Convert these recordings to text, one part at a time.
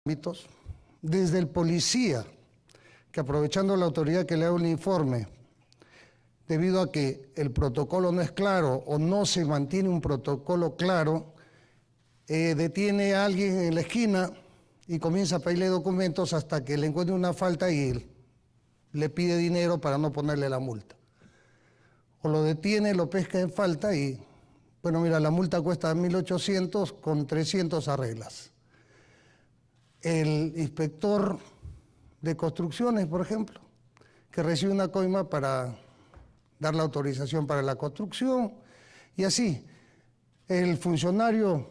ámbitos, desde el policía, que aprovechando la autoridad que le da un informe, debido a que el protocolo no es claro o no se mantiene un protocolo claro, detiene a alguien en la esquina y comienza a pedirle documentos hasta que le encuentre una falta y le pide dinero para no ponerle la multa. O lo detiene, lo pesca en falta y, bueno, mira, la multa cuesta 1.800, con 300 arreglas. El inspector de construcciones, por ejemplo, que recibe una coima para dar la autorización para la construcción, y así, el funcionario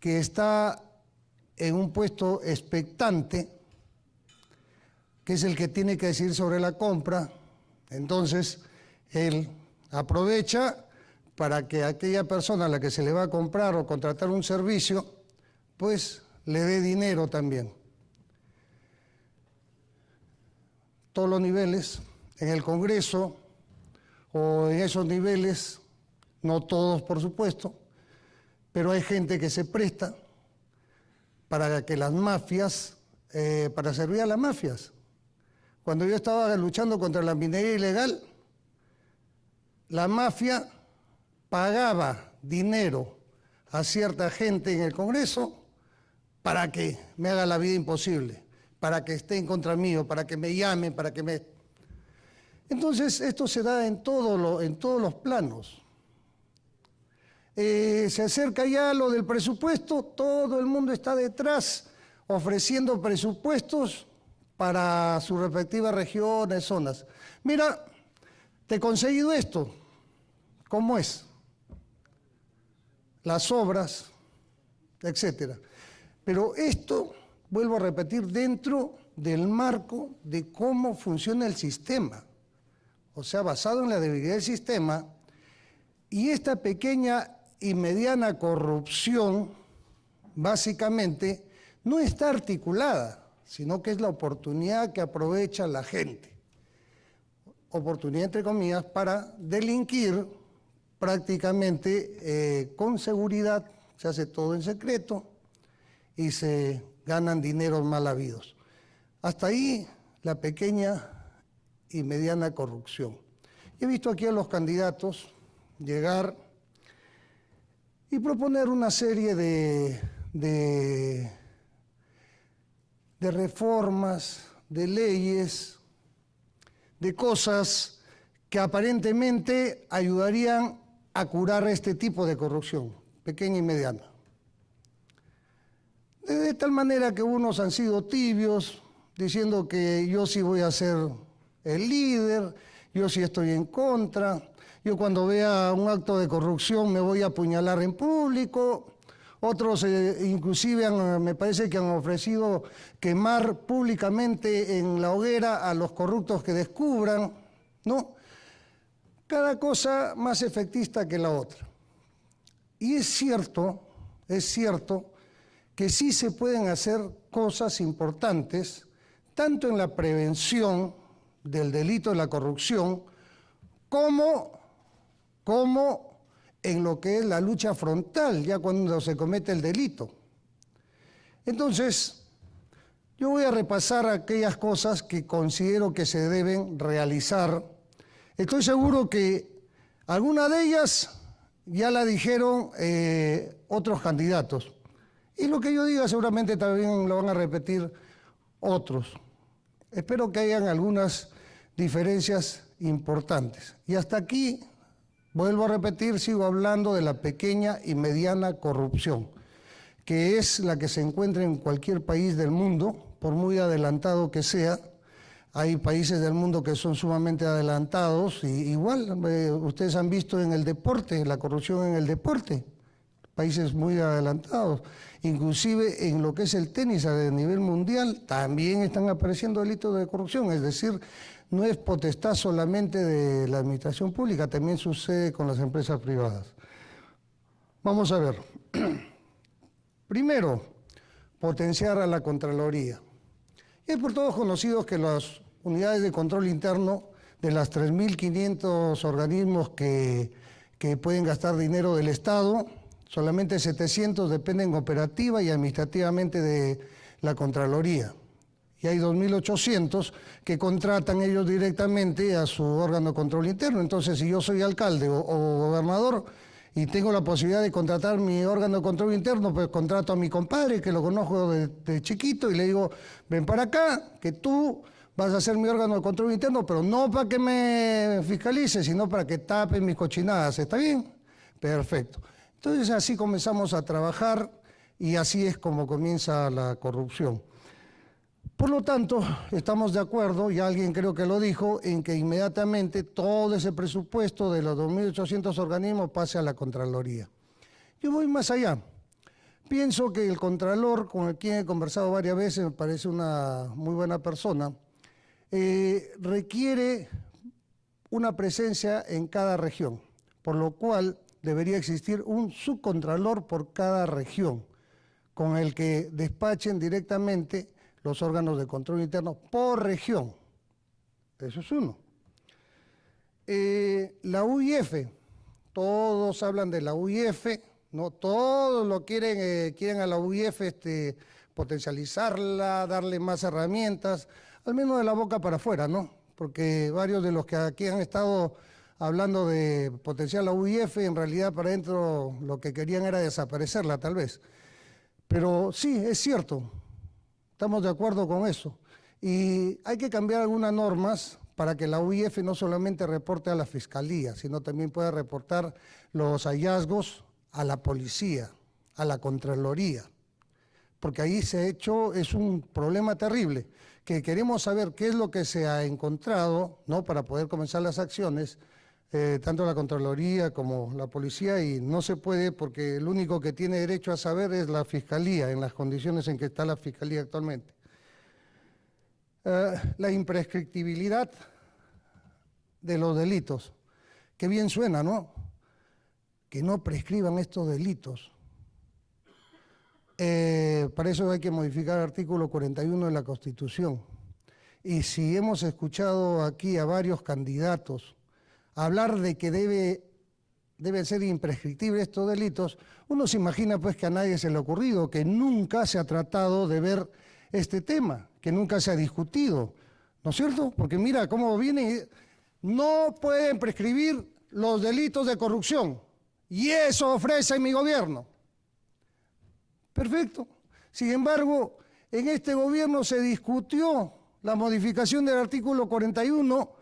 que está en un puesto expectante, que es el que tiene que decidir sobre la compra, entonces él aprovecha para que aquella persona a la que se le va a comprar o contratar un servicio, pues le dé dinero también. Todos los niveles, en el Congreso o en esos niveles, no todos por supuesto, pero hay gente que se presta para que las mafias, para servir a las mafias. Cuando yo estaba luchando contra la minería ilegal, la mafia pagaba dinero a cierta gente en el Congreso para que me haga la vida imposible, para que esté en contra mío, para que me llamen, para que me... Entonces, esto se da en todos los planos. Se acerca ya lo del presupuesto, todo el mundo está detrás ofreciendo presupuestos para sus respectivas regiones, zonas. Mira, te he conseguido esto. ¿Cómo es? Las obras, etcétera. Pero esto, vuelvo a repetir, dentro del marco de cómo funciona el sistema. O sea, basado en la debilidad del sistema, y esta pequeña y mediana corrupción, básicamente, no está articulada, sino que es la oportunidad que aprovecha la gente. Oportunidad, entre comillas, para delinquir prácticamente con seguridad, se hace todo en secreto y se ganan dineros mal habidos. Hasta ahí la pequeña y mediana corrupción. He visto aquí a los candidatos llegar y proponer una serie de reformas, de leyes, de cosas que aparentemente ayudarían a curar este tipo de corrupción, pequeña y mediana. De tal manera que unos han sido tibios, diciendo que yo sí voy a ser el líder, yo sí estoy en contra, yo cuando vea un acto de corrupción me voy a apuñalar en público. Otros inclusive me parece que han ofrecido quemar públicamente en la hoguera a los corruptos que descubran, ¿no? Cada cosa más efectista que la otra. Y es cierto que sí se pueden hacer cosas importantes, tanto en la prevención del delito de la corrupción, como en lo que es la lucha frontal, ya cuando se comete el delito. Entonces, yo voy a repasar aquellas cosas que considero que se deben realizar. Estoy seguro que alguna de ellas ya la dijeron otros candidatos. Y lo que yo diga seguramente también lo van a repetir otros. Espero que hayan algunas diferencias importantes. Y hasta aquí, vuelvo a repetir, sigo hablando de la pequeña y mediana corrupción, que es la que se encuentra en cualquier país del mundo, por muy adelantado que sea. Hay países del mundo que son sumamente adelantados, y igual, ustedes han visto en el deporte, la corrupción en el deporte, países muy adelantados. Inclusive en lo que es el tenis a nivel mundial también están apareciendo delitos de corrupción, es decir, no es potestad solamente de la administración pública, también sucede con las empresas privadas. Vamos a ver. Primero, potenciar a la Contraloría. Y es por todos conocidos que las unidades de control interno de las 3.500 organismos que pueden gastar dinero del Estado, solamente 700 dependen operativa y administrativamente de la Contraloría. Y hay 2.800 que contratan ellos directamente a su órgano de control interno. Entonces, si yo soy alcalde o gobernador y tengo la posibilidad de contratar mi órgano de control interno, pues contrato a mi compadre, que lo conozco de chiquito, y le digo, ven para acá, que tú vas a ser mi órgano de control interno, pero no para que me fiscalice, sino para que tape mis cochinadas. ¿Está bien? Perfecto. Entonces, así comenzamos a trabajar y así es como comienza la corrupción. Por lo tanto, estamos de acuerdo, y alguien creo que lo dijo, en que inmediatamente todo ese presupuesto de los 2.800 organismos pase a la Contraloría. Yo voy más allá. Pienso que el Contralor, con el quien he conversado varias veces, me parece una muy buena persona, requiere una presencia en cada región, por lo cual debería existir un subcontralor por cada región, con el que despachen directamente los órganos de control interno por región. Eso es uno. La UIF, todos hablan de la UIF, ¿no? Todos lo quieren a la UIF potencializarla, darle más herramientas, al menos de la boca para afuera, ¿no? Porque varios de los que aquí han estado hablando de potenciar la UIF, en realidad para adentro lo que querían era desaparecerla, tal vez. Pero sí, es cierto. Estamos de acuerdo con eso. Y hay que cambiar algunas normas para que la UIF no solamente reporte a la Fiscalía, sino también pueda reportar los hallazgos a la policía, a la Contraloría. Porque ahí es un problema terrible, que queremos saber qué es lo que se ha encontrado, ¿no?, para poder comenzar las acciones, tanto la Contraloría como la policía, y no se puede porque el único que tiene derecho a saber es la Fiscalía, en las condiciones en que está la Fiscalía actualmente. La imprescriptibilidad de los delitos. Qué bien suena, ¿no? Que no prescriban estos delitos. Para eso hay que modificar el artículo 41 de la Constitución. Y si hemos escuchado aquí a varios candidatos hablar de que deben ser imprescriptibles estos delitos, uno se imagina pues que a nadie se le ha ocurrido, que nunca se ha tratado de ver este tema, que nunca se ha discutido, ¿no es cierto? Porque mira cómo viene, no pueden prescribir los delitos de corrupción, y eso ofrece mi gobierno. Perfecto. Sin embargo, en este gobierno se discutió la modificación del artículo 41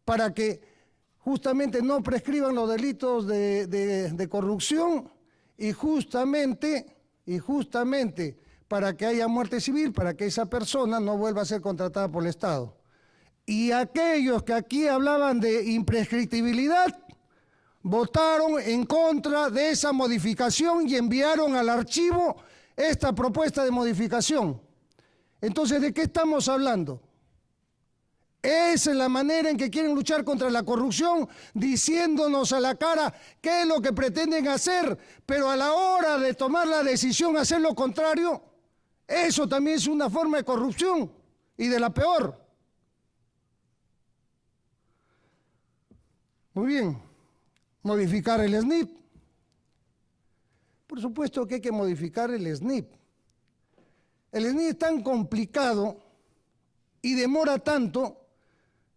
para que justamente no prescriban los delitos de corrupción y justamente para que haya muerte civil, para que esa persona no vuelva a ser contratada por el Estado. Y aquellos que aquí hablaban de imprescriptibilidad votaron en contra de esa modificación y enviaron al archivo esta propuesta de modificación. Entonces, ¿de qué estamos hablando? Esa es la manera en que quieren luchar contra la corrupción, diciéndonos a la cara qué es lo que pretenden hacer, pero a la hora de tomar la decisión hacer lo contrario. Eso también es una forma de corrupción, y de la peor. Muy bien, modificar el SNIP. Por supuesto que hay que modificar el SNIP. El SNIP es tan complicado y demora tanto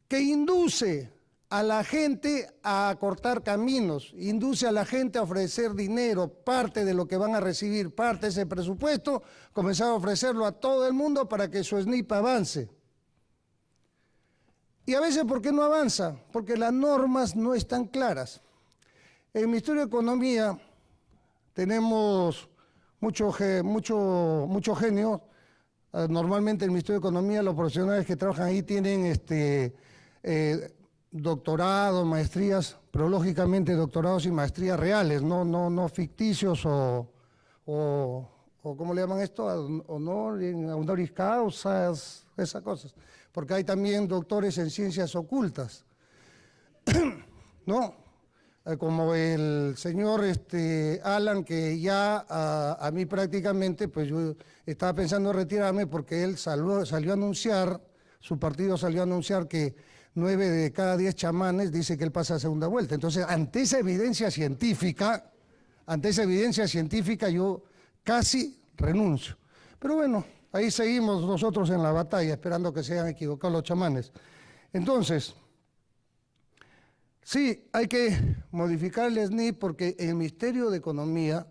que induce a la gente a cortar caminos, induce a la gente a ofrecer dinero, parte de lo que van a recibir, parte de ese presupuesto, comenzar a ofrecerlo a todo el mundo para que su SNIP avance. Y a veces, ¿por qué no avanza? Porque las normas no están claras. En el Ministerio de Economía tenemos mucho genio. Normalmente en el Ministerio de Economía los profesionales que trabajan ahí tienen doctorados, maestrías, pero lógicamente doctorados y maestrías reales, no ficticios o ¿cómo le llaman esto? Honoris causas, esas cosas. Porque hay también doctores en ciencias ocultas, ¿no? Como el señor Alan, que ya a mí prácticamente, pues yo estaba pensando en retirarme porque él salió a anunciar, su partido salió a anunciar que 9 de cada 10 chamanes dice que él pasa a segunda vuelta. Entonces, ante esa evidencia científica yo casi renuncio. Pero bueno, Ahí seguimos nosotros en la batalla, esperando que se hayan equivocado los chamanes. Entonces, sí, hay que modificar el SNI porque en el Ministerio de Economía,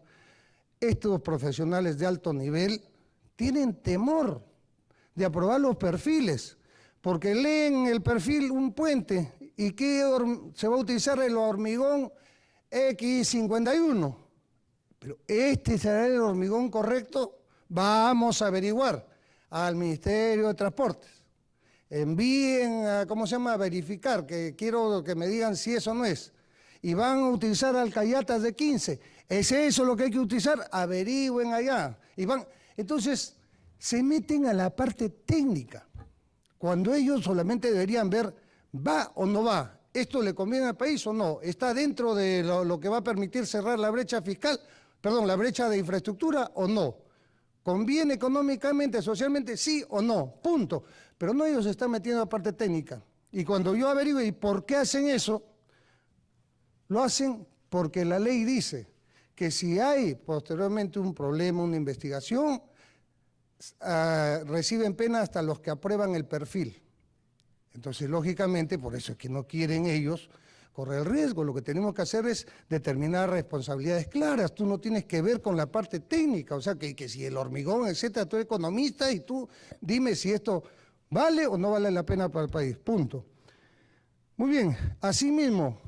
estos profesionales de alto nivel tienen temor de aprobar los perfiles, porque leen el perfil un puente y que se va a utilizar el hormigón X51. Pero ¿este será el hormigón correcto? Vamos a averiguar al Ministerio de Transportes. Envíen a, ¿cómo se llama?, a verificar, que quiero que me digan si eso no es. Y van a utilizar alcayatas de 15. ¿Es eso lo que hay que utilizar? Averigüen allá. Y van, entonces, se meten a la parte técnica, cuando ellos solamente deberían ver, ¿va o no va? ¿Esto le conviene al país o no? ¿Está dentro de lo que va a permitir cerrar la brecha fiscal, perdón, la brecha de infraestructura o no? ¿Conviene económicamente, socialmente, sí o no? Punto. Pero no, ellos se están metiendo a la parte técnica. Y cuando yo averiguo, ¿y por qué hacen eso? Lo hacen porque la ley dice que si hay posteriormente un problema, una investigación, reciben pena hasta los que aprueban el perfil. Entonces, lógicamente, por eso es que no quieren ellos correr el riesgo. Lo que tenemos que hacer es determinar responsabilidades claras. Tú no tienes que ver con la parte técnica, o sea, que si el hormigón, etcétera, tú eres economista y tú dime si esto vale o no vale la pena para el país, punto. Muy bien, asimismo,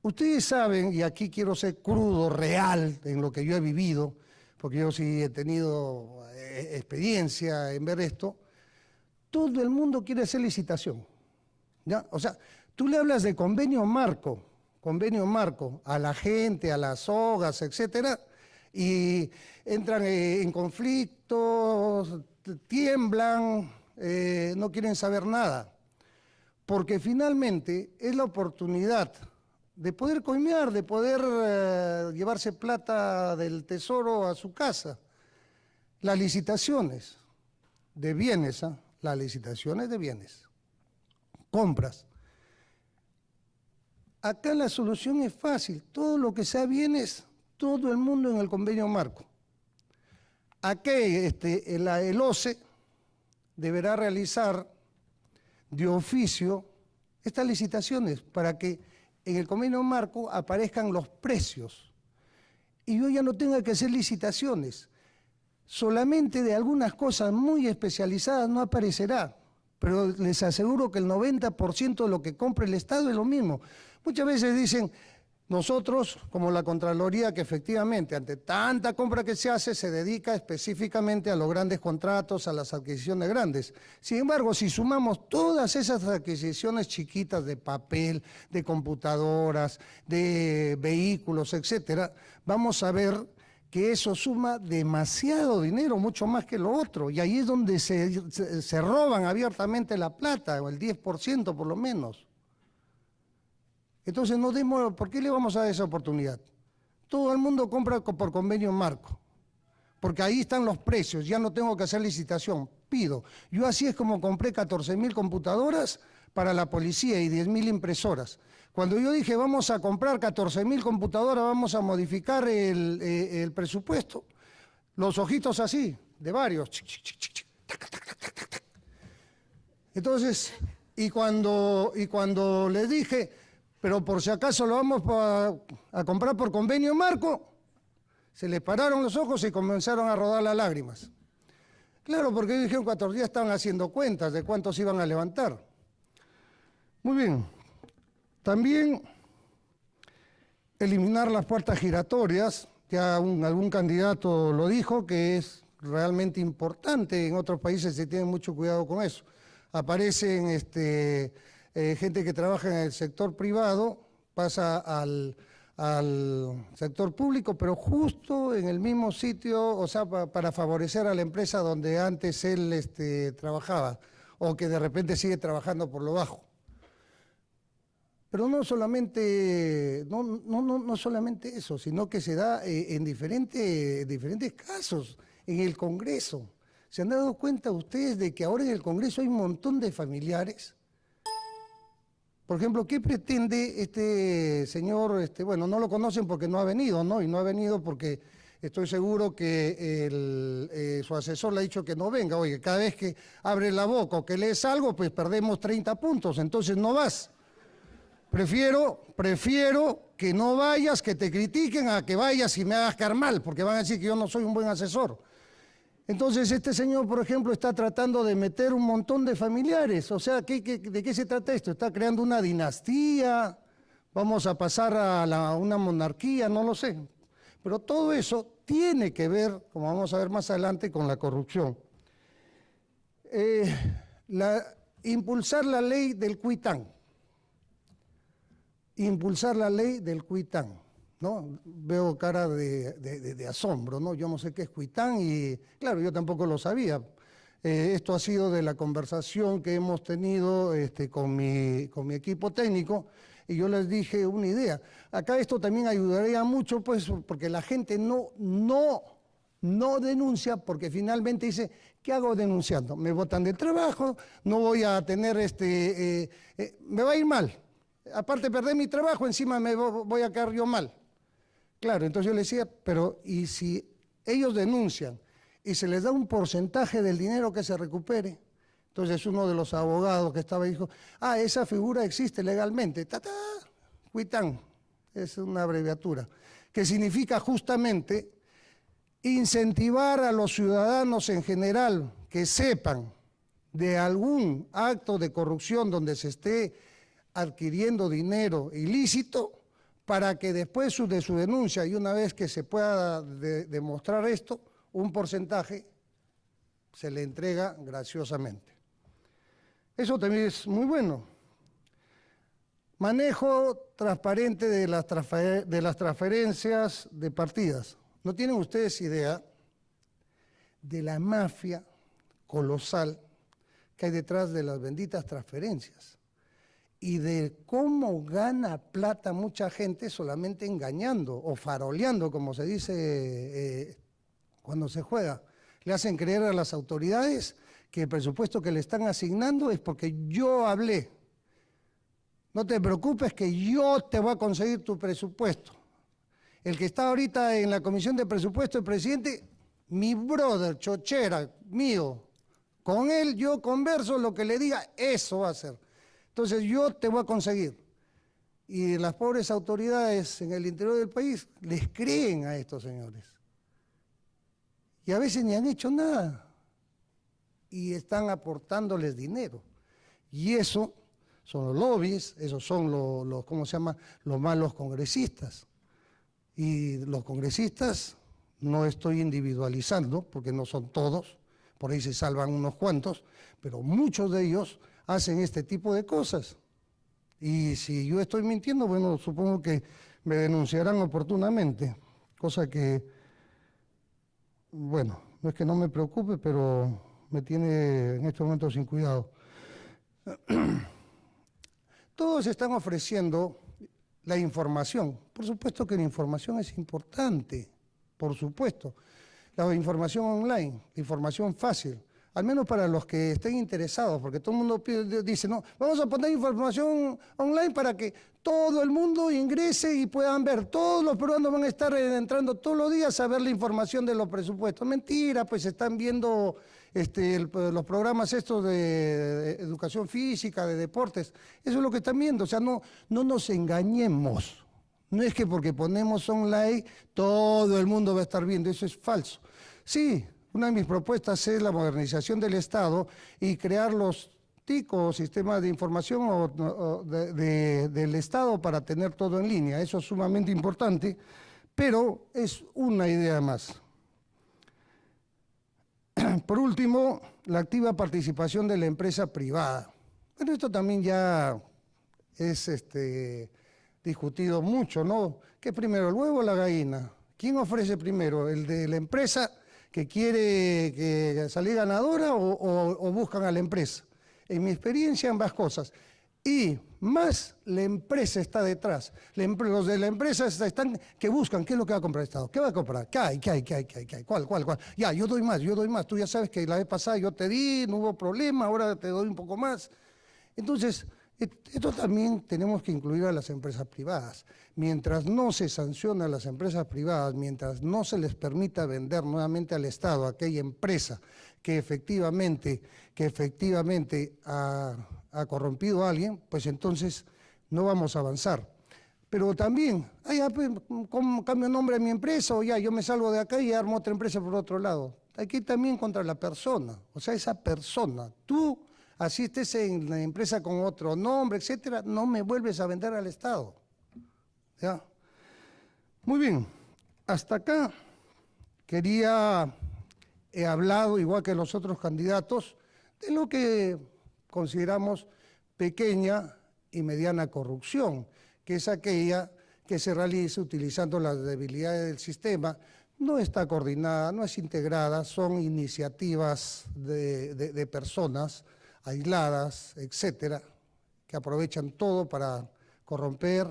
ustedes saben, y aquí quiero ser crudo, real, en lo que yo he vivido, porque yo sí he tenido experiencia en ver esto, todo el mundo quiere hacer licitación, ¿ya? O sea, tú le hablas de convenio marco a la gente, a las sogas, etcétera, y entran en conflictos, tiemblan, no quieren saber nada, porque finalmente es la oportunidad de poder coimear, de poder llevarse plata del tesoro a su casa. Las licitaciones de bienes, las licitaciones de bienes, compras. Acá la solución es fácil, todo lo que sea bienes, todo el mundo en el convenio marco. Aquí el OCE deberá realizar de oficio estas licitaciones para que en el convenio marco aparezcan los precios y yo ya no tenga que hacer licitaciones. Solamente de algunas cosas muy especializadas no aparecerá, pero les aseguro que el 90% de lo que compra el Estado es lo mismo. Muchas veces dicen, nosotros, como la Contraloría, que efectivamente ante tanta compra que se hace, se dedica específicamente a los grandes contratos, a las adquisiciones grandes. Sin embargo, si sumamos todas esas adquisiciones chiquitas de papel, de computadoras, de vehículos, etcétera, vamos a ver que eso suma demasiado dinero, mucho más que lo otro, y ahí es donde se roban abiertamente la plata, o el 10% por lo menos. Entonces, ¿por qué le vamos a dar esa oportunidad? Todo el mundo compra por convenio marco, porque ahí están los precios, ya no tengo que hacer licitación, pido. Yo así es como compré 14.000 computadoras para la policía y 10.000 impresoras. Cuando yo dije, vamos a comprar 14.000 computadoras, vamos a modificar el presupuesto, los ojitos así, de varios. Entonces, y cuando les dije, pero por si acaso lo vamos a comprar por convenio marco, se les pararon los ojos y comenzaron a rodar las lágrimas. Claro, porque dijeron 4 días estaban haciendo cuentas de cuántos iban a levantar. Muy bien. También eliminar las puertas giratorias, ya algún candidato lo dijo, que es realmente importante, en otros países se tiene mucho cuidado con eso. Aparecen gente que trabaja en el sector privado, pasa al sector público, pero justo en el mismo sitio, o sea, para favorecer a la empresa donde antes él trabajaba, o que de repente sigue trabajando por lo bajo. Pero no solamente eso, sino que se da en diferentes casos, en el Congreso. ¿Se han dado cuenta ustedes de que ahora en el Congreso hay un montón de familiares? Por ejemplo, ¿qué pretende este señor? Bueno, no lo conocen porque no ha venido, ¿no? Y no ha venido porque Estoy seguro que su asesor le ha dicho que no venga. Oye, cada vez que abre la boca o que lees algo, pues perdemos 30 puntos, entonces no vas. Prefiero que no vayas, que te critiquen, a que vayas y me hagas quedar mal, porque van a decir que yo no soy un buen asesor. Entonces este señor, por ejemplo, está tratando de meter un montón de familiares. O sea, ¿de qué se trata esto? Está creando una dinastía, vamos a pasar a una monarquía, no lo sé. Pero todo eso tiene que ver, como vamos a ver más adelante, con la corrupción. Impulsar la ley del Cuitán. Impulsar la ley del Cuitán, ¿no? Veo cara de asombro, ¿no? Yo no sé qué es Cuitán y, claro, yo tampoco lo sabía. Esto ha sido de la conversación que hemos tenido con mi equipo técnico y yo les dije una idea. Acá esto también ayudaría mucho, pues, porque la gente no denuncia, porque finalmente dice, ¿qué hago denunciando? Me botan del trabajo, no voy a tener, me va a ir mal. Aparte de perder mi trabajo, encima me voy a quedar yo mal. Claro, entonces yo le decía, pero ¿y si ellos denuncian y se les da un porcentaje del dinero que se recupere? Entonces uno de los abogados que estaba dijo, esa figura existe legalmente, Cuitán, es una abreviatura, que significa justamente incentivar a los ciudadanos en general que sepan de algún acto de corrupción donde se esté adquiriendo dinero ilícito para que después de su denuncia y una vez que se pueda demostrar esto, un porcentaje se le entrega graciosamente. Eso también es muy bueno. Manejo transparente de las transferencias de partidas. No tienen ustedes idea de la mafia colosal que hay detrás de las benditas transferencias y de cómo gana plata mucha gente solamente engañando o faroleando, como se dice cuando se juega. Le hacen creer a las autoridades que el presupuesto que le están asignando es porque yo hablé. No te preocupes que yo te voy a conseguir tu presupuesto. El que está ahorita en la comisión de presupuesto, el presidente, mi brother, chochera, mío. Con él yo converso, lo que le diga, eso va a hacer. Entonces yo te voy a conseguir. Y las pobres autoridades en el interior del país les creen a estos señores. Y a veces ni han hecho nada. Y están aportándoles dinero. Y eso son los lobbies, esos son los ¿cómo se llama? Los malos congresistas. Y los congresistas, no estoy individualizando, porque no son todos, por ahí se salvan unos cuantos, pero muchos de ellos hacen este tipo de cosas. Y si yo estoy mintiendo, bueno, supongo que me denunciarán oportunamente, cosa que, bueno, no es que no me preocupe, pero me tiene en este momento sin cuidado. Todos están ofreciendo la información. Por supuesto que la información es importante, por supuesto. La información online, la información fácil, al menos para los que estén interesados, porque todo el mundo dice, no, vamos a poner información online para que todo el mundo ingrese y puedan ver. Todos los peruanos van a estar entrando todos los días a ver la información de los presupuestos. Mentira, pues están viendo los programas estos de educación física, de deportes. Eso es lo que están viendo, o sea, no nos engañemos. No es que porque ponemos online todo el mundo va a estar viendo, eso es falso. Sí, una de mis propuestas es la modernización del Estado y crear los TIC, sistemas de información del Estado para tener todo en línea. Eso es sumamente importante, pero es una idea más. Por último, la activa participación de la empresa privada. Bueno, esto también ya es discutido mucho, ¿no? ¿Qué primero, el huevo o la gallina? ¿Quién ofrece primero? ¿El de la empresa que quiere salir ganadora o buscan a la empresa? En mi experiencia, ambas cosas. Y más la empresa está detrás. Los de la empresa están que buscan qué es lo que va a comprar el Estado. ¿Qué va a comprar? ¿Qué hay? ¿Cuál? Ya, yo doy más. Tú ya sabes que la vez pasada yo te di, no hubo problema, ahora te doy un poco más. Entonces, Esto también tenemos que incluir a las empresas privadas. Mientras no se sanciona a las empresas privadas, mientras no se les permita vender nuevamente al Estado aquella empresa que efectivamente ha corrompido a alguien, pues entonces no vamos a avanzar. Pero también, ¿cómo cambio el nombre de mi empresa? O ya, yo me salgo de acá y armo otra empresa por otro lado. Hay que ir también contra la persona, o sea, esa persona. Tú, así estés en la empresa con otro nombre, etcétera, no me vuelves a vender al Estado. ¿Ya? Muy bien, hasta acá he hablado, igual que los otros candidatos, de lo que consideramos pequeña y mediana corrupción, que es aquella que se realiza utilizando las debilidades del sistema, no está coordinada, no es integrada, son iniciativas de personas aisladas, etcétera, que aprovechan todo para corromper,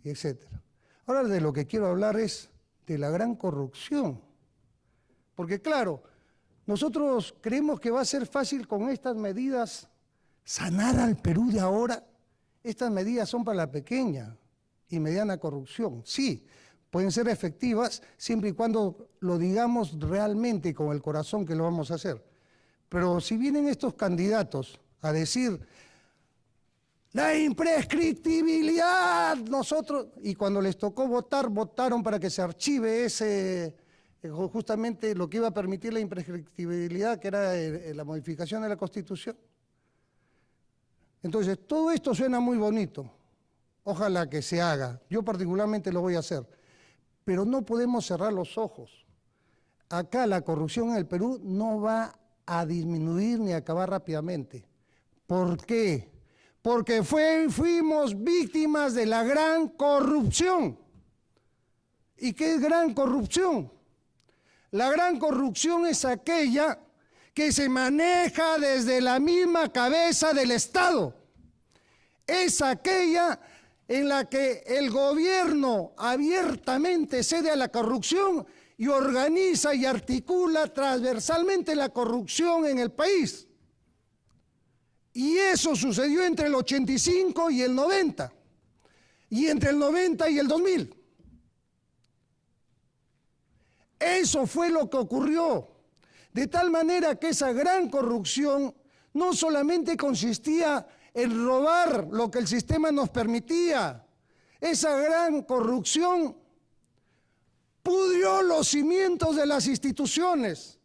etcétera. Ahora de lo que quiero hablar es de la gran corrupción, porque claro, nosotros creemos que va a ser fácil con estas medidas sanar al Perú de ahora. Estas medidas son para la pequeña y mediana corrupción. Sí, pueden ser efectivas siempre y cuando lo digamos realmente con el corazón que lo vamos a hacer. Pero si vienen estos candidatos a decir la imprescriptibilidad, y cuando les tocó votar, votaron para que se archive justamente lo que iba a permitir la imprescriptibilidad, que era la modificación de la Constitución. Entonces, todo esto suena muy bonito, ojalá que se haga, yo particularmente lo voy a hacer, pero no podemos cerrar los ojos. Acá la corrupción en el Perú no va a disminuir ni a acabar rápidamente. ¿Por qué? Porque fuimos víctimas de la gran corrupción. ¿Y qué es gran corrupción? La gran corrupción es aquella que se maneja desde la misma cabeza del Estado. Es aquella en la que el gobierno abiertamente cede a la corrupción y organiza y articula transversalmente la corrupción en el país. Y eso sucedió entre el 85 y el 90, y entre el 90 y el 2000. Eso fue lo que ocurrió. De tal manera que esa gran corrupción no solamente consistía en robar lo que el sistema nos permitía, esa gran corrupción pudrió los cimientos de las instituciones,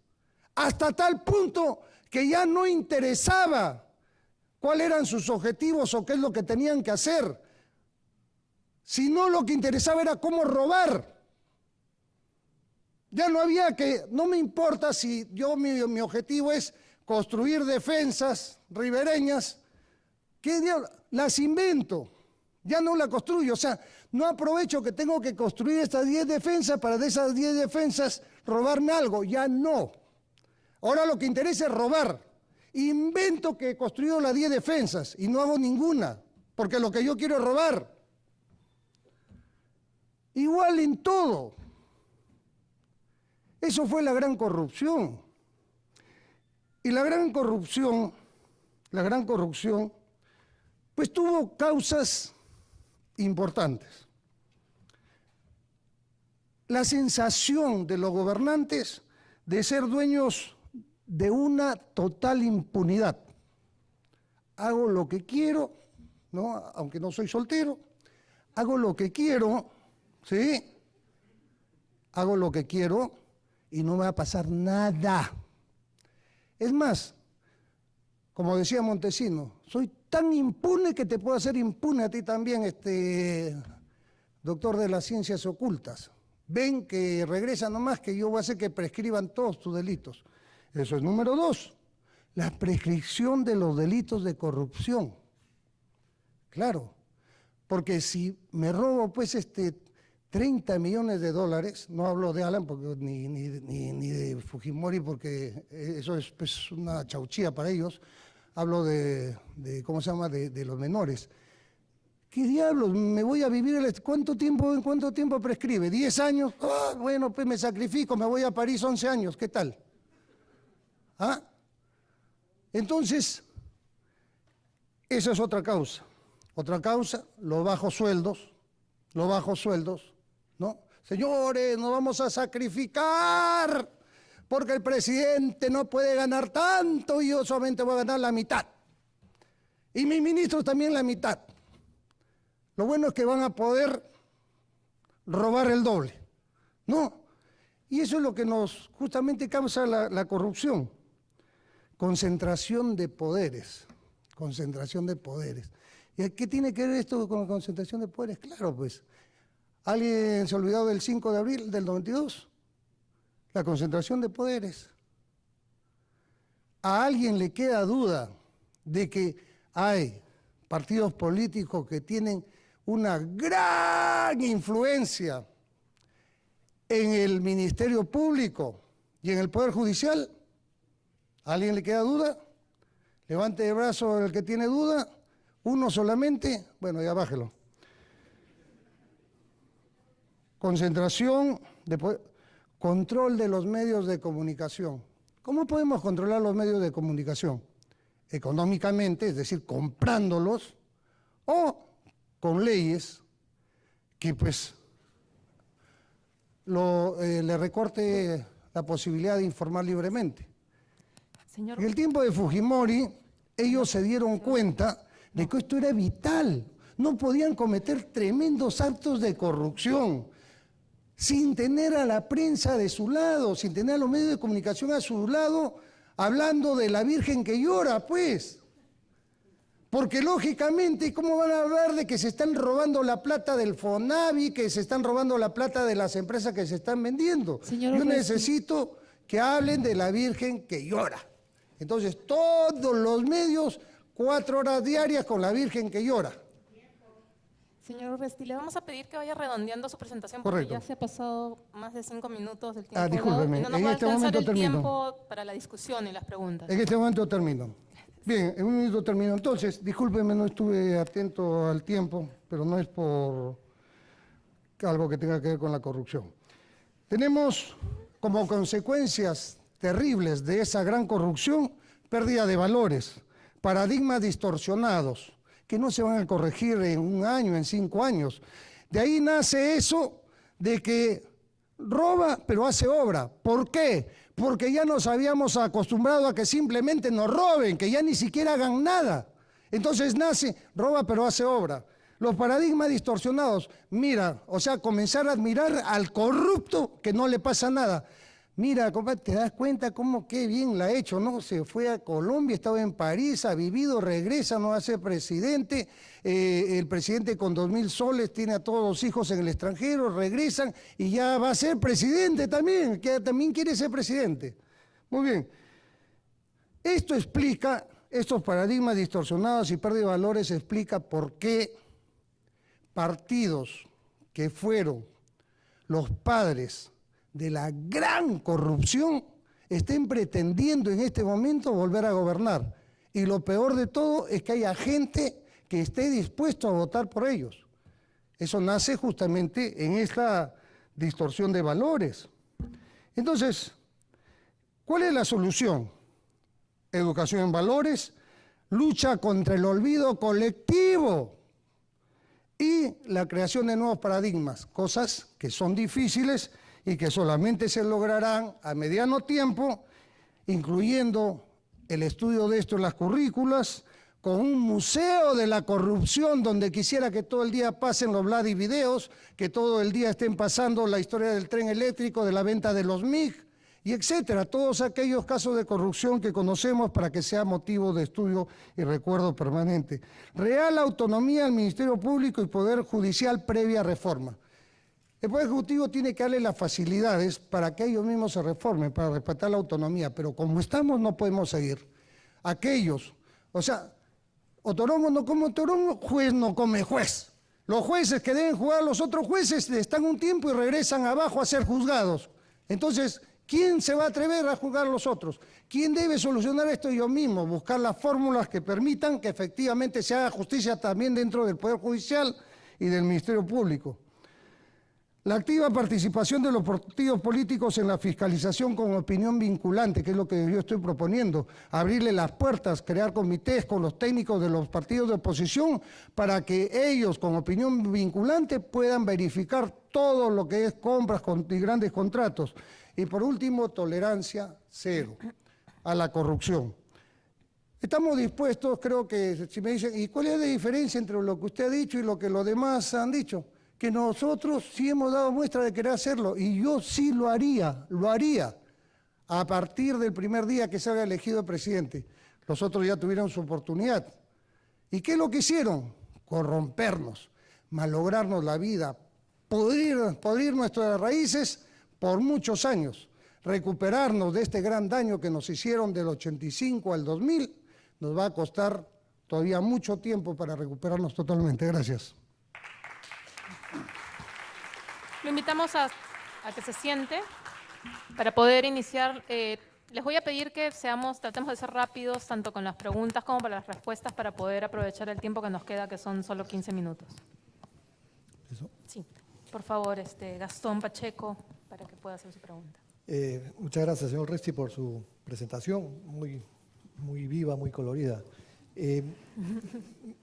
hasta tal punto que ya no interesaba cuáles eran sus objetivos o qué es lo que tenían que hacer, sino lo que interesaba era cómo robar. Ya no había no me importa si mi objetivo es construir defensas ribereñas, ¿qué diablo? Las invento, ya no las construyo, o sea, no aprovecho que tengo que construir estas 10 defensas para de esas 10 defensas robarme algo, ya no. Ahora lo que interesa es robar. Invento que he construido las 10 defensas y no hago ninguna, porque lo que yo quiero es robar. Igual en todo. Eso fue la gran corrupción. Y la gran corrupción, pues tuvo causas importantes. La sensación de los gobernantes de ser dueños de una total impunidad. Hago lo que quiero, ¿no? Aunque no soy soltero, hago lo que quiero, ¿sí? Hago lo que quiero y no me va a pasar nada. Es más, como decía Montesino, soy tan impune que te puedo hacer impune a ti también, doctor de las ciencias ocultas. Ven que regresa nomás, que yo voy a hacer que prescriban todos tus delitos. Eso es número 2, la prescripción de los delitos de corrupción. Claro, porque si me robo pues 30 millones de dólares, no hablo de Alan porque, ni de Fujimori porque eso es pues, una chauchía para ellos, hablo de ¿cómo se llama?, de los menores. ¿Qué diablos? ¿Me voy a vivir en cuánto tiempo prescribe? ¿10 años? Ah, bueno, pues me sacrifico, me voy a París 11 años, ¿qué tal? ¿Ah? Entonces, esa es otra causa. Otra causa, los bajos sueldos, ¿no? Señores, nos vamos a sacrificar porque el presidente no puede ganar tanto y yo solamente voy a ganar la mitad. Y mis ministros también la mitad. Lo bueno es que van a poder robar el doble, ¿no? Y eso es lo que nos justamente causa la corrupción. Concentración de poderes, concentración de poderes. ¿Y qué tiene que ver esto con la concentración de poderes? Claro, pues, ¿alguien se ha olvidado del 5 de abril del 92? La concentración de poderes. ¿A alguien le queda duda de que hay partidos políticos que tienen una gran influencia en el Ministerio Público y en el Poder Judicial? ¿A alguien le queda duda? Levante el brazo el que tiene duda. ¿Uno solamente? Bueno, ya bájelo. Concentración de poder, control de los medios de comunicación. ¿Cómo podemos controlar los medios de comunicación? Económicamente, es decir, comprándolos, o con leyes que pues le recorte la posibilidad de informar libremente. Señor... En el tiempo de Fujimori, ellos se dieron cuenta de que esto era vital. No podían cometer tremendos actos de corrupción sin tener a la prensa de su lado, sin tener a los medios de comunicación a su lado, hablando de la Virgen que llora, pues. Porque lógicamente, ¿cómo van a hablar de que se están robando la plata del FONAVI, que se están robando la plata de las empresas que se están vendiendo? Señor Yo necesito que hablen de la Virgen que llora. Entonces, todos los medios, 4 horas diarias con la Virgen que llora. Señor Urresti, le vamos a pedir que vaya redondeando su presentación porque Correcto. ya se ha pasado más de 5 minutos del tiempo. Discúlpeme, Y no nos en va a este alcanzar momento el termino. tiempo para la discusión y las preguntas. En este momento termino. Bien, en un minuto termino. Entonces, discúlpeme, no estuve atento al tiempo, pero no es por algo que tenga que ver con la corrupción. Tenemos como consecuencias terribles de esa gran corrupción pérdida de valores, paradigmas distorsionados, que no se van a corregir en 1 año, en 5 años. De ahí nace eso de que roba, pero hace obra. ¿Por qué? Porque ya nos habíamos acostumbrado a que simplemente nos roben, que ya ni siquiera hagan nada. Entonces nace, roba, pero hace obra. Los paradigmas distorsionados, mira, o sea, comenzar a admirar al corrupto que no le pasa nada. Mira, compadre, te das cuenta cómo qué bien la ha hecho, ¿no? Se fue a Colombia, estaba en París, ha vivido, regresa, no va a ser presidente. El presidente con 2.000 soles tiene a todos los hijos en el extranjero, regresan y ya va a ser presidente también, que también quiere ser presidente. Muy bien. Esto explica, estos paradigmas distorsionados y pérdida de valores explica por qué partidos que fueron los padres de la gran corrupción estén pretendiendo en este momento volver a gobernar. Y lo peor de todo es que haya gente que esté dispuesto a votar por ellos. Eso nace justamente en esta distorsión de valores. Entonces, ¿cuál es la solución? Educación en valores, lucha contra el olvido colectivo y la creación de nuevos paradigmas, cosas que son difíciles y que solamente se lograrán a mediano tiempo, incluyendo el estudio de esto en las currículas, con un museo de la corrupción donde quisiera que todo el día pasen los Vladi videos, que todo el día estén pasando la historia del tren eléctrico, de la venta de los MIG, y etcétera, todos aquellos casos de corrupción que conocemos para que sea motivo de estudio y recuerdo permanente. Real autonomía al Ministerio Público y Poder Judicial previa reforma. El Poder Ejecutivo tiene que darle las facilidades para que ellos mismos se reformen, para respetar la autonomía, pero como estamos no podemos seguir. Aquellos, o sea, o torongo no come torongo, juez no come juez. Los jueces que deben jugar a los otros jueces están un tiempo y regresan abajo a ser juzgados. Entonces, ¿quién se va a atrever a juzgar a los otros? ¿Quién debe solucionar esto? Ellos mismos, buscar las fórmulas que permitan que efectivamente se haga justicia también dentro del Poder Judicial y del Ministerio Público. La activa participación de los partidos políticos en la fiscalización con opinión vinculante, que es lo que yo estoy proponiendo, abrirle las puertas, crear comités con los técnicos de los partidos de oposición para que ellos con opinión vinculante puedan verificar todo lo que es compras y grandes contratos. Y por último, tolerancia cero a la corrupción. Estamos dispuestos, creo que si me dicen, ¿y cuál es la diferencia entre lo que usted ha dicho y lo que los demás han dicho? Que nosotros sí hemos dado muestra de querer hacerlo, y yo sí lo haría a partir del primer día que se haya elegido presidente. Los otros ya tuvieron su oportunidad. ¿Y qué es lo que hicieron? Corrompernos, malograrnos la vida, podrir nuestras raíces por muchos años. Recuperarnos de este gran daño que nos hicieron del 85 al 2000, nos va a costar todavía mucho tiempo para recuperarnos totalmente. Gracias. Lo invitamos a que se siente para poder iniciar. Les voy a pedir que tratemos de ser rápidos tanto con las preguntas como para las respuestas para poder aprovechar el tiempo que nos queda, que son solo 15 minutos. ¿Eso? Sí, por favor, Gastón Pacheco, para que pueda hacer su pregunta. Muchas gracias, señor Resti, por su presentación, muy viva, muy colorida.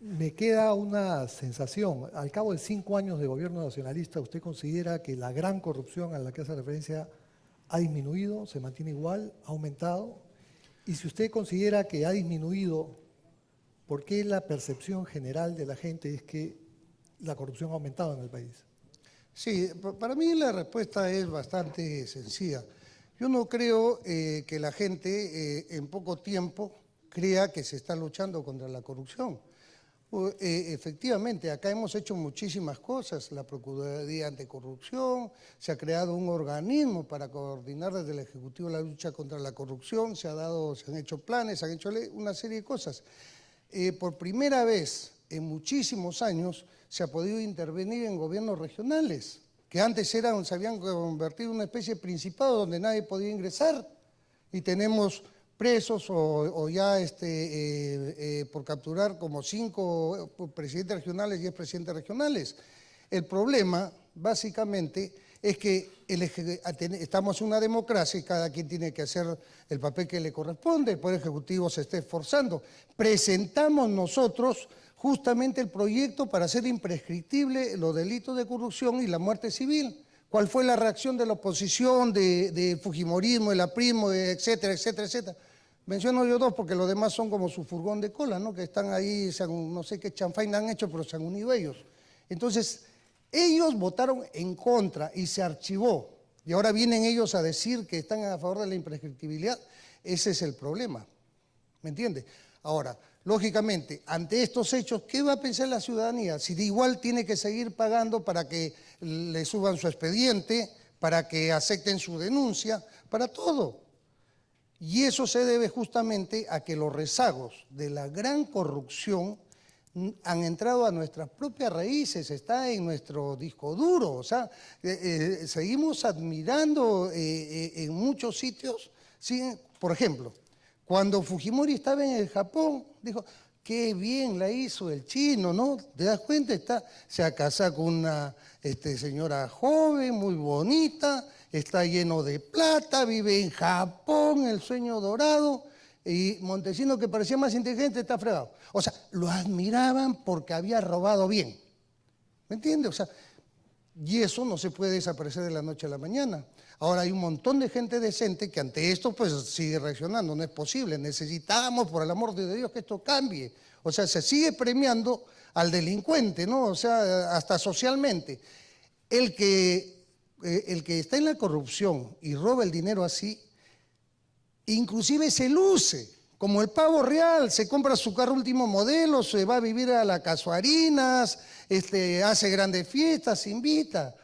Me queda una sensación. Al cabo de 5 años de gobierno nacionalista, ¿usted considera que la gran corrupción a la que hace referencia ha disminuido, se mantiene igual, ha aumentado? Y si usted considera que ha disminuido, ¿por qué la percepción general de la gente es que la corrupción ha aumentado en el país? Sí, para mí la respuesta es bastante sencilla. Yo no creo que la gente en poco tiempo crea que se está luchando contra la corrupción. Efectivamente, acá hemos hecho muchísimas cosas, la Procuraduría Anticorrupción, se ha creado un organismo para coordinar desde el Ejecutivo la lucha contra la corrupción, se han hecho planes, se han hecho una serie de cosas. Por primera vez en muchísimos años se ha podido intervenir en gobiernos regionales, que antes se habían convertido en una especie de principado donde nadie podía ingresar, y tenemos presos o ya por capturar como 5 presidentes regionales y 10 presidentes regionales. El problema, básicamente, es que estamos en una democracia y cada quien tiene que hacer el papel que le corresponde, el Poder Ejecutivo se está esforzando. Presentamos nosotros justamente el proyecto para hacer imprescriptible los delitos de corrupción y la muerte civil. ¿Cuál fue la reacción de la oposición, del fujimorismo, del aprismo, etcétera, etcétera, etcétera? Menciono yo 2 porque los demás son como su furgón de cola, ¿no? Que están ahí, no sé qué chanfaina han hecho, pero se han unido ellos. Entonces, ellos votaron en contra y se archivó. Y ahora vienen ellos a decir que están a favor de la imprescriptibilidad. Ese es el problema, ¿me entiende? Ahora, lógicamente, ante estos hechos, ¿qué va a pensar la ciudadanía? Si de igual tiene que seguir pagando para que le suban su expediente, para que acepten su denuncia, para todo. Y eso se debe justamente a que los rezagos de la gran corrupción han entrado a nuestras propias raíces, está en nuestro disco duro. O sea, seguimos admirando en muchos sitios, ¿sí? Por ejemplo, cuando Fujimori estaba en el Japón, dijo, qué bien la hizo el chino, ¿no? ¿Te das cuenta? Se ha casado con una señora joven, muy bonita, está lleno de plata, vive en Japón, el sueño dorado, y Montesinos, que parecía más inteligente, está fregado. O sea, lo admiraban porque había robado bien. ¿Me entiendes? O sea, y eso no se puede desaparecer de la noche a la mañana. Ahora hay un montón de gente decente que ante esto pues sigue reaccionando, no es posible. Necesitamos, por el amor de Dios, que esto cambie. O sea, se sigue premiando al delincuente, ¿no? O sea, hasta socialmente. El que está en la corrupción y roba el dinero así, inclusive se luce, como el pavo real, se compra su carro último modelo, se va a vivir a las casuarinas, hace grandes fiestas, invita,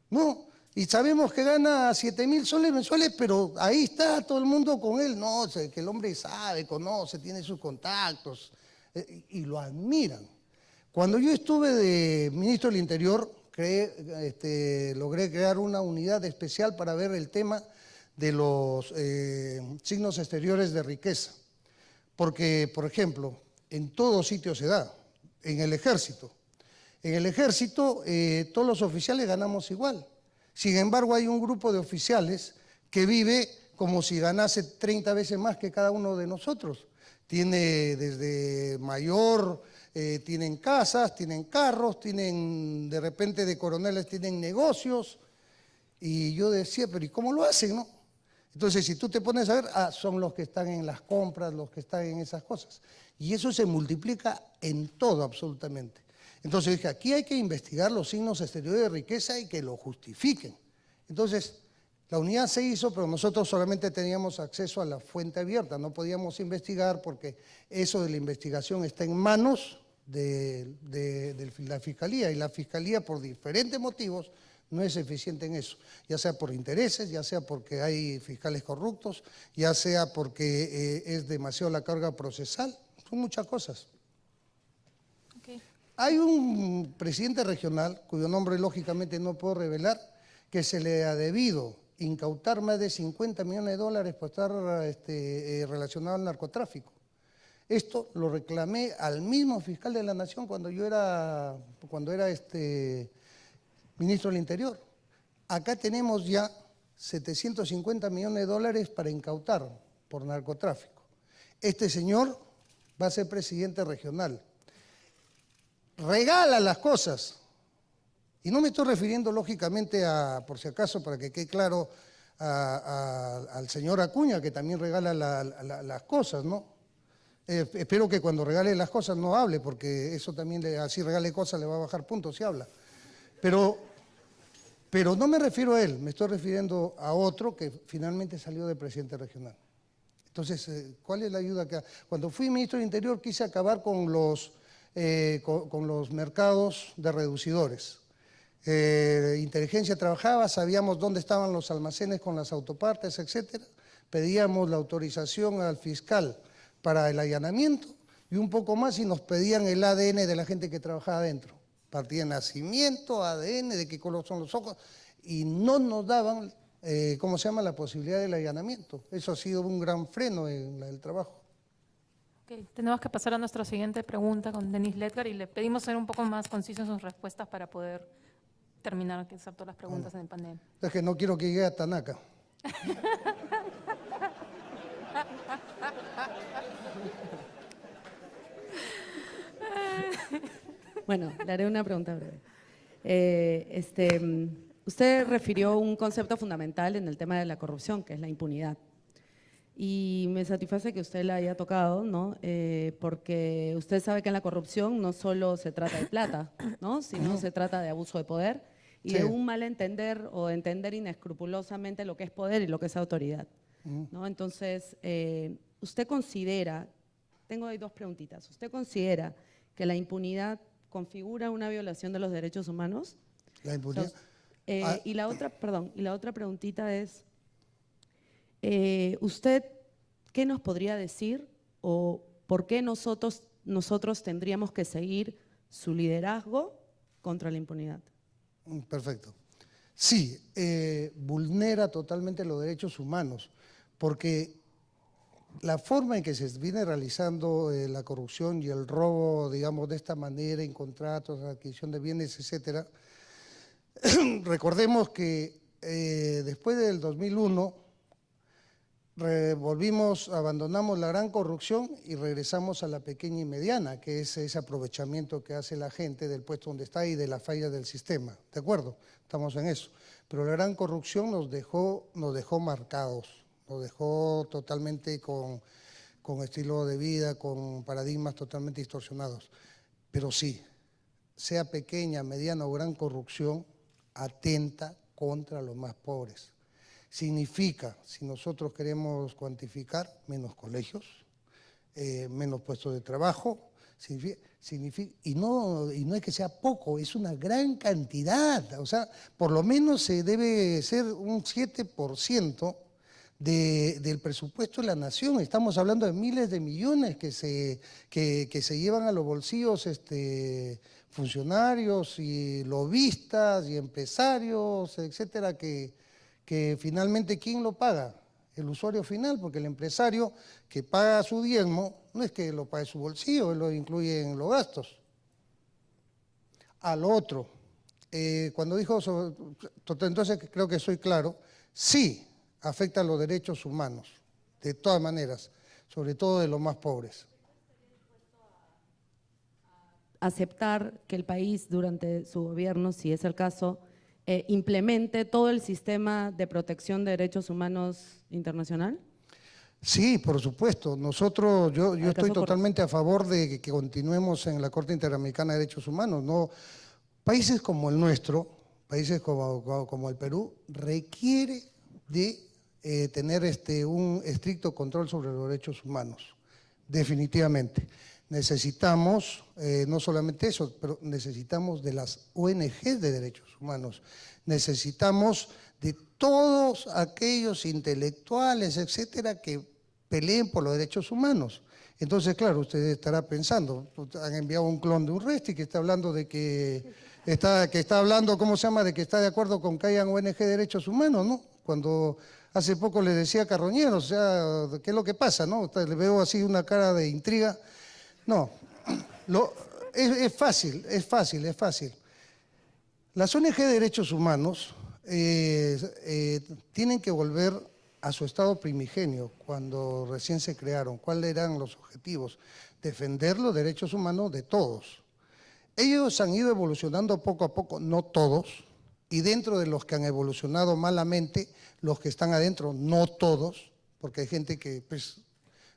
¿no? Y sabemos que gana 7.000 soles mensuales, pero ahí está todo el mundo con él. No, que el hombre sabe, conoce, tiene sus contactos, y lo admiran. Cuando yo estuve de ministro del Interior, logré crear una unidad especial para ver el tema de los signos exteriores de riqueza. Porque, por ejemplo, en todo sitio se da, en el ejército. En el ejército todos los oficiales ganamos igual. Sin embargo, hay un grupo de oficiales que vive como si ganase 30 veces más que cada uno de nosotros. Tiene desde mayor, tienen casas, tienen carros, tienen, de repente de coroneles tienen negocios. Y yo decía, pero ¿y cómo lo hacen, no? Entonces, si tú te pones a ver, son los que están en las compras, los que están en esas cosas. Y eso se multiplica en todo absolutamente. Entonces dije, aquí hay que investigar los signos exteriores de riqueza y que lo justifiquen. Entonces, la unidad se hizo, pero nosotros solamente teníamos acceso a la fuente abierta, no podíamos investigar porque eso de la investigación está en manos de la Fiscalía, y la Fiscalía por diferentes motivos no es eficiente en eso, ya sea por intereses, ya sea porque hay fiscales corruptos, ya sea porque es demasiado la carga procesal, son muchas cosas. Ok. Hay un presidente regional, cuyo nombre lógicamente no puedo revelar, que se le ha debido incautar más de 50 millones de dólares por estar relacionado al narcotráfico. Esto lo reclamé al mismo fiscal de la Nación cuando era ministro del Interior. Acá tenemos ya 750 millones de dólares para incautar por narcotráfico. Este señor va a ser presidente regional. Regala las cosas. Y no me estoy refiriendo lógicamente a, por si acaso, para que quede claro, al señor Acuña, que también regala las cosas, ¿no? Espero que cuando regale las cosas no hable, porque eso también, así regale cosas, le va a bajar puntos si habla. Pero no me refiero a él, me estoy refiriendo a otro que finalmente salió de presidente regional. Entonces, ¿cuál es la ayuda que? Cuando fui ministro del Interior quise acabar con los mercados de reducidores. Inteligencia trabajaba, sabíamos dónde estaban los almacenes con las autopartes, etcétera. Pedíamos la autorización al fiscal para el allanamiento y un poco más y nos pedían el ADN de la gente que trabajaba adentro. Partida de nacimiento, ADN, de qué color son los ojos, y no nos daban, la posibilidad del allanamiento. Eso ha sido un gran freno en el trabajo. Ok, tenemos que pasar a nuestra siguiente pregunta con Denis Ledgar y le pedimos ser un poco más conciso en sus respuestas para poder terminar, que hacer todas las preguntas en el panel. Es que no quiero que llegue a Tanaka. Bueno, le haré una pregunta breve. Usted refirió un concepto fundamental en el tema de la corrupción, que es la impunidad. Y me satisface que usted la haya tocado, ¿no? Porque usted sabe que en la corrupción no solo se trata de plata, ¿no? Sino se trata de abuso de poder y de un mal entender o de entender inescrupulosamente lo que es poder y lo que es autoridad, ¿no? Entonces, usted considera, tengo ahí dos preguntitas, ¿usted considera que la impunidad configura una violación de los derechos humanos? La impunidad. Y la otra preguntita es, ¿usted qué nos podría decir o por qué nosotros tendríamos que seguir su liderazgo contra la impunidad? Perfecto. Sí, vulnera totalmente los derechos humanos, porque la forma en que se viene realizando la corrupción y el robo, digamos, de esta manera, en contratos, adquisición de bienes, etcétera, recordemos que después del 2001 abandonamos la gran corrupción y regresamos a la pequeña y mediana, que es ese aprovechamiento que hace la gente del puesto donde está y de las fallas del sistema, ¿de acuerdo? Estamos en eso. Pero la gran corrupción nos dejó marcados, nos dejó totalmente con estilo de vida, con paradigmas totalmente distorsionados. Pero sí, sea pequeña, mediana o gran corrupción, atenta contra los más pobres. Significa, si nosotros queremos cuantificar, menos colegios, menos puestos de trabajo, y no es que sea poco, es una gran cantidad. O sea, por lo menos se debe ser un 7% del presupuesto de la nación. Estamos hablando de miles de millones que se llevan a los bolsillos funcionarios y lobistas y empresarios, etcétera, que finalmente, ¿quién lo paga? El usuario final, porque el empresario que paga su diezmo no es que lo pague su bolsillo, él lo incluye en los gastos. Al otro, cuando dijo sobre, entonces creo que soy claro, sí afecta a los derechos humanos, de todas maneras, sobre todo de los más pobres. Aceptar que el país durante su gobierno, si es el caso, implemente todo el sistema de protección de derechos humanos internacional? Sí, por supuesto. Nosotros, yo ¿Acaso estoy por- totalmente a favor de que continuemos en la Corte Interamericana de Derechos Humanos. No, países como el nuestro, países como el Perú, requiere de tener un estricto control sobre los derechos humanos, definitivamente. Necesitamos, no solamente eso, pero necesitamos de las ONG de derechos humanos, necesitamos de todos aquellos intelectuales, etcétera, que peleen por los derechos humanos. Entonces, claro, usted estará pensando, han enviado un clon de Urresti que está hablando de que está hablando, ¿cómo se llama?, de que está de acuerdo con que hayan ONG de derechos humanos, ¿no? Cuando hace poco le decía a Carroñero, o sea, ¿qué es lo que pasa, no? Le veo así una cara de intriga. No, es fácil, es fácil, es fácil. Las ONG de derechos humanos tienen que volver a su estado primigenio cuando recién se crearon. ¿Cuáles eran los objetivos? Defender los derechos humanos de todos. Ellos han ido evolucionando poco a poco, no todos, y dentro de los que han evolucionado malamente, los que están adentro, no todos, porque hay gente que pues,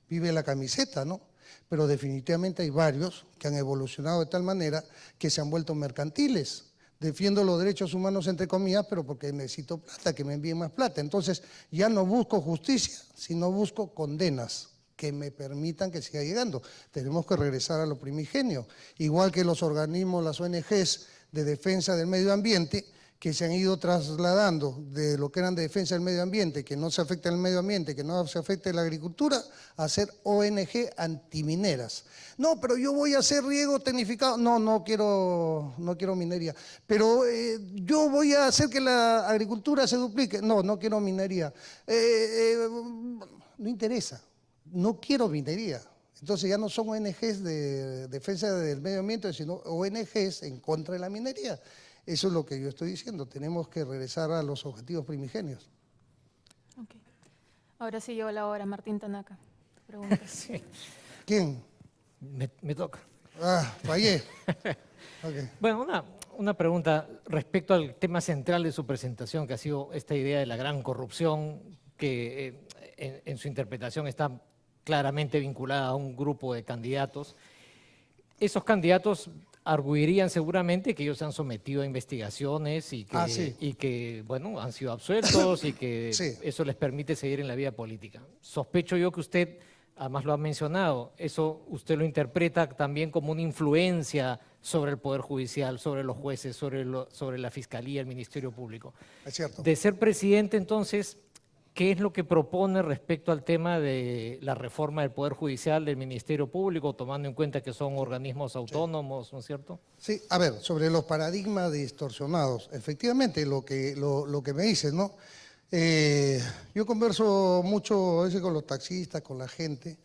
vive la camiseta, ¿no? Pero definitivamente hay varios que han evolucionado de tal manera que se han vuelto mercantiles. Defiendo los derechos humanos entre comillas, pero porque necesito plata, que me envíen más plata. Entonces ya no busco justicia, sino busco condenas que me permitan que siga llegando. Tenemos que regresar a lo primigenio. Igual que los organismos, las ONGs de defensa del medio ambiente, que se han ido trasladando de lo que eran de defensa del medio ambiente, que no se afecte el medio ambiente, que no se afecte la agricultura, a ser ONG antimineras. No, pero yo voy a hacer riego tecnificado. No quiero minería. Pero yo voy a hacer que la agricultura se duplique. No quiero minería. No interesa. No quiero minería. Entonces ya no son ONGs de defensa del medio ambiente, sino ONGs en contra de la minería. Eso es lo que yo estoy diciendo, tenemos que regresar a los objetivos primigenios. Ok. Ahora sí llegó la hora, Martín Tanaka. Preguntas. Sí, ¿Quién? me toca. Fallé. Okay. Bueno, una pregunta respecto al tema central de su presentación, que ha sido esta idea de la gran corrupción, que en su interpretación está claramente vinculada a un grupo de candidatos. Esos candidatos arguirían seguramente que ellos se han sometido a investigaciones y que, Sí. y que bueno, han sido absueltos y que Sí. eso les permite seguir en la vida política. Sospecho yo que usted, además lo ha mencionado, eso usted lo interpreta también como una influencia sobre el Poder Judicial, sobre los jueces, sobre la Fiscalía, el Ministerio Público. Es cierto. De ser presidente, entonces, ¿qué es lo que propone respecto al tema de la reforma del Poder Judicial, del Ministerio Público, tomando en cuenta que son organismos autónomos, ¿no es cierto? Sí, a ver, sobre los paradigmas distorsionados, efectivamente lo que me dices, ¿no? Yo converso mucho a veces con los taxistas, con la gente,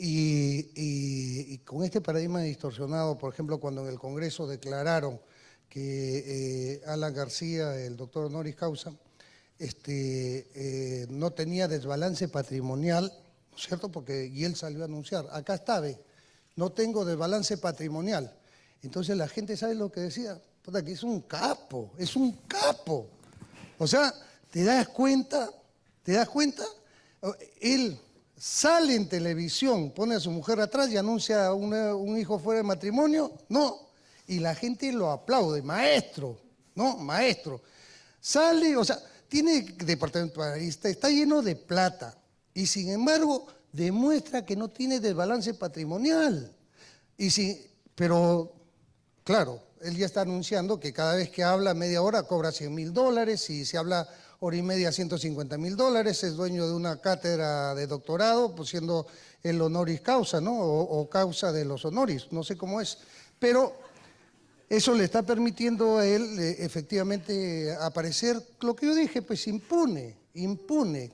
y con este paradigma distorsionado, por ejemplo, cuando en el Congreso declararon que Alan García, el doctor honoris causa, no tenía desbalance patrimonial, ¿no es cierto? Y él salió a anunciar, acá está, ve, no tengo desbalance patrimonial. Entonces la gente sabe lo que decía, puta, que es un capo, es un capo. O sea, ¿te das cuenta? Él sale en televisión, pone a su mujer atrás y anuncia un hijo fuera de matrimonio, no, y la gente lo aplaude, maestro, ¿no? Maestro. Sale, o sea, tiene departamento analista, está lleno de plata y sin embargo demuestra que no tiene desbalance patrimonial. Pero, claro, él ya está anunciando que cada vez que habla media hora cobra $100,000 y si habla hora y media $150,000, es dueño de una cátedra de doctorado, pues siendo el honoris causa, ¿no? O causa de los honoris, no sé cómo es, pero eso le está permitiendo a él efectivamente aparecer, lo que yo dije, pues impune,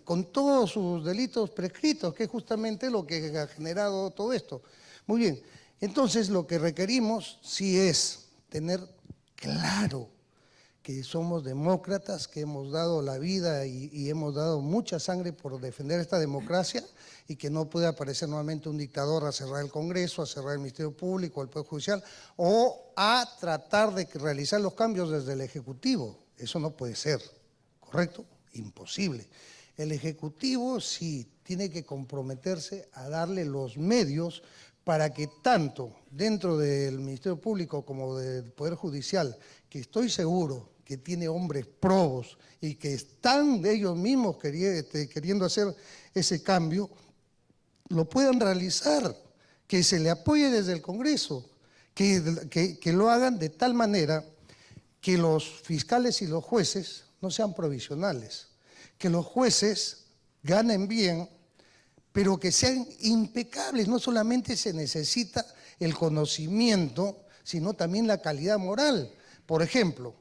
con todos sus delitos prescritos, que es justamente lo que ha generado todo esto. Muy bien, entonces lo que requerimos sí es tener claro que somos demócratas, que hemos dado la vida y hemos dado mucha sangre por defender esta democracia y que no puede aparecer nuevamente un dictador a cerrar el Congreso, a cerrar el Ministerio Público, el Poder Judicial o a tratar de realizar los cambios desde el Ejecutivo. Eso no puede ser, ¿correcto? Imposible. El Ejecutivo sí tiene que comprometerse a darle los medios para que tanto dentro del Ministerio Público como del Poder Judicial, que estoy seguro que tiene hombres probos y que están de ellos mismos queriendo hacer ese cambio, lo puedan realizar, que se le apoye desde el Congreso, que lo hagan de tal manera que los fiscales y los jueces no sean provisionales, que los jueces ganen bien, pero que sean impecables. No solamente se necesita el conocimiento, sino también la calidad moral. Por ejemplo,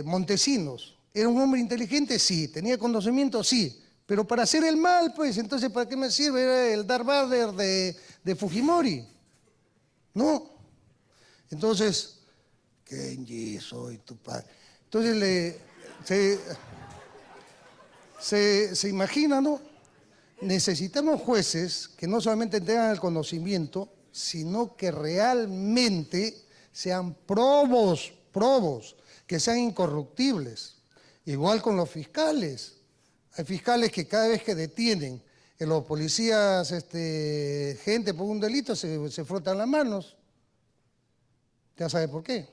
Montesinos, ¿era un hombre inteligente? Sí. ¿Tenía conocimiento? Sí. Pero para hacer el mal, pues, entonces, ¿para qué me sirve? Era el Darth Vader de Fujimori. ¿No? Entonces, Kenji, soy tu padre. Entonces, se imagina, ¿no? Necesitamos jueces que no solamente tengan el conocimiento, sino que realmente sean probos, que sean incorruptibles. Igual con los fiscales. Hay fiscales que cada vez que detienen a los policías, gente por un delito, se frotan las manos. Ya sabe por qué.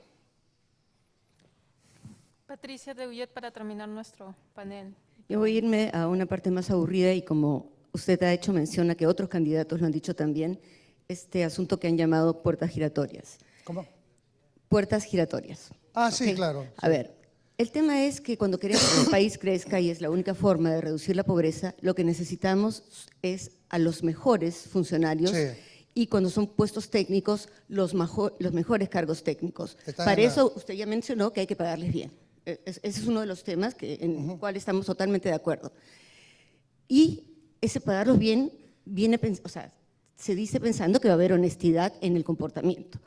Patricia de Ullet, para terminar nuestro panel. Yo voy a irme a una parte más aburrida y como usted ha hecho mención a que otros candidatos lo han dicho también, este asunto que han llamado puertas giratorias. ¿Cómo? Puertas giratorias. Ah, sí, ¿Ok? claro. A ver, el tema es que cuando queremos que el país crezca y es la única forma de reducir la pobreza, lo que necesitamos es a los mejores funcionarios Sí. y cuando son puestos técnicos, los mejores cargos técnicos. Está Para bien, eso usted ya mencionó que hay que pagarles bien. Ese es uno de los temas en el cual estamos totalmente de acuerdo. Y ese pagarlos bien se dice pensando que va a haber honestidad en el comportamiento.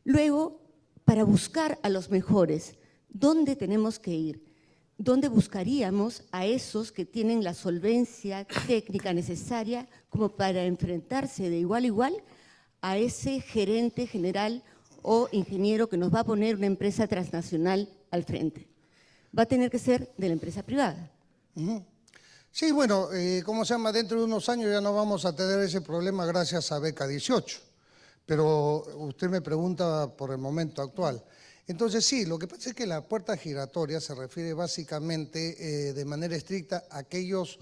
Luego, para buscar a los mejores, ¿dónde tenemos que ir? ¿Dónde buscaríamos a esos que tienen la solvencia técnica necesaria como para enfrentarse de igual a igual a ese gerente general o ingeniero que nos va a poner una empresa transnacional al frente? Va a tener que ser de la empresa privada. Sí, bueno, ¿cómo se llama? Dentro de unos años ya no vamos a tener ese problema gracias a Beca 18. Pero usted me pregunta por el momento actual. Entonces sí, lo que pasa es que la puerta giratoria se refiere básicamente de manera estricta a aquellos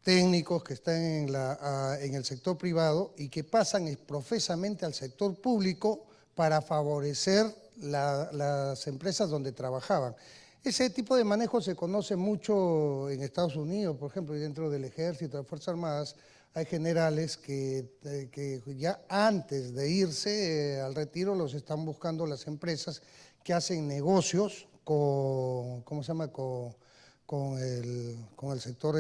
técnicos que están en el sector privado y que pasan profesamente al sector público para favorecer las empresas donde trabajaban. Ese tipo de manejo se conoce mucho en Estados Unidos, por ejemplo, y dentro del Ejército, de las Fuerzas Armadas, hay generales que ya antes de irse al retiro los están buscando las empresas que hacen negocios con, ¿cómo se llama? Con el sector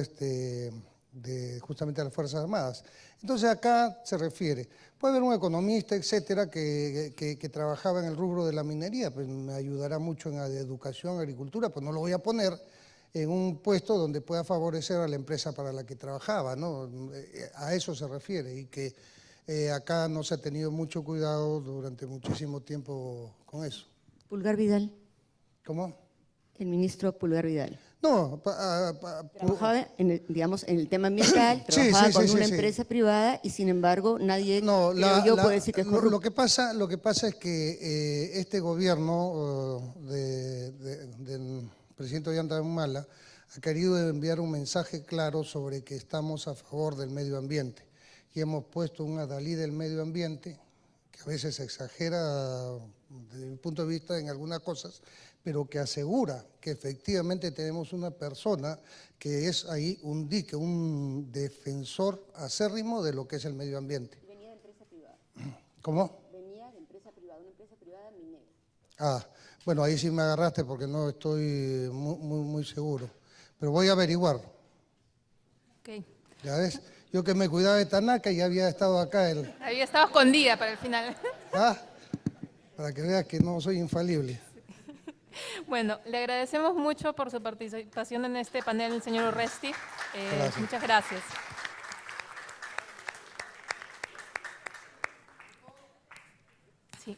justamente de las Fuerzas Armadas. Entonces acá se refiere, puede haber un economista, etcétera, que trabajaba en el rubro de la minería, pues me ayudará mucho en la educación, agricultura, pues no lo voy a poner en un puesto donde pueda favorecer a la empresa para la que trabajaba, ¿no? A eso se refiere y que acá no se ha tenido mucho cuidado durante muchísimo tiempo con eso. Pulgar Vidal, ¿Cómo? el ministro Pulgar Vidal. No, Trabajaba en el tema ambiental, Sí, trabajaba sí, con sí, una sí. empresa privada y sin embargo nadie, no, creo yo, puede decir que es corrupto. lo que pasa es que este gobierno del presidente Ollanta Humala ha querido enviar un mensaje claro sobre que estamos a favor del medio ambiente y hemos puesto un adalid del medio ambiente que a veces se exagera desde mi punto de vista en algunas cosas, pero que asegura que efectivamente tenemos una persona que es ahí un dique, un defensor acérrimo de lo que es el medio ambiente. Venía de empresa privada. ¿Cómo? Venía de empresa privada, una empresa privada minera. Ah, bueno, ahí sí me agarraste porque no estoy muy seguro, pero voy a averiguar. Ok. ¿Ya ves? Yo que me cuidaba de Tanaka y había estado acá Había estado escondida para el final. ¿ah? Para que veas que no soy infalible. Bueno, le agradecemos mucho por su participación en este panel, el señor Urresti. Gracias. Muchas gracias. Sí.